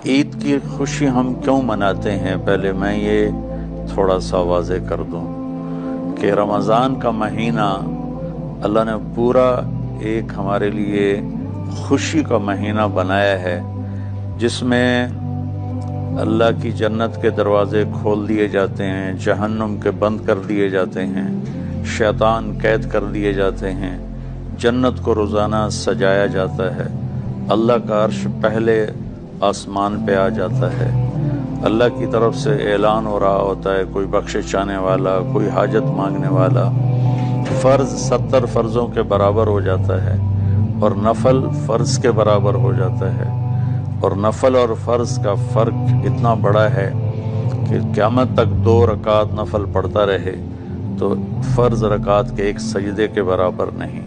عید کی خوشی ہم کیوں مناتے ہیں؟ پہلے میں یہ تھوڑا سا واضح کر دوں کہ رمضان کا مہینہ اللہ نے پورا ایک ہمارے لیے خوشی کا مہینہ بنایا ہے، جس میں اللہ کی جنت کے دروازے کھول دیے جاتے ہیں، جہنم کے بند کر دیے جاتے ہیں، شیطان قید کر دیے جاتے ہیں، جنت کو روزانہ سجایا جاتا ہے، اللہ کا عرش پہلے آسمان پہ آ جاتا ہے، اللہ کی طرف سے اعلان ہو رہا ہوتا ہے، کوئی بخشش چاہنے والا، کوئی حاجت مانگنے والا، فرض 70 فرضوں کے برابر ہو جاتا ہے اور نفل فرض کے برابر ہو جاتا ہے، اور نفل اور فرض کا فرق اتنا بڑا ہے کہ قیامت تک 2 رکعت نفل پڑھتا رہے تو فرض رکعت کے ایک سجدے کے برابر نہیں۔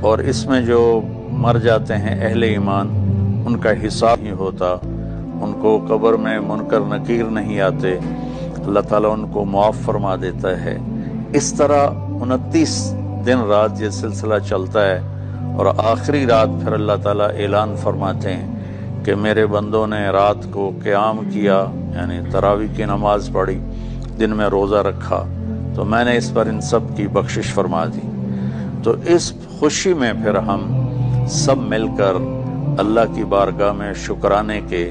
اور اس میں جو مر جاتے ہیں اہل ایمان، ان کا حساب نہیں ہوتا، ان کو قبر میں منکر نکیر نہیں آتے، اللہ تعالیٰ ان کو معاف فرما دیتا ہے۔ اس طرح 29 دن رات یہ سلسلہ چلتا ہے، اور آخری رات پھر اللہ تعالیٰ اعلان فرماتے ہیں کہ میرے بندوں نے رات کو قیام کیا، یعنی تراویح کی نماز پڑھی، دن میں روزہ رکھا، تو میں نے اس پر ان سب کی بخشش فرما دی۔ تو اس خوشی میں پھر ہم سب مل کر اللہ کی بارگاہ میں شکرانے کے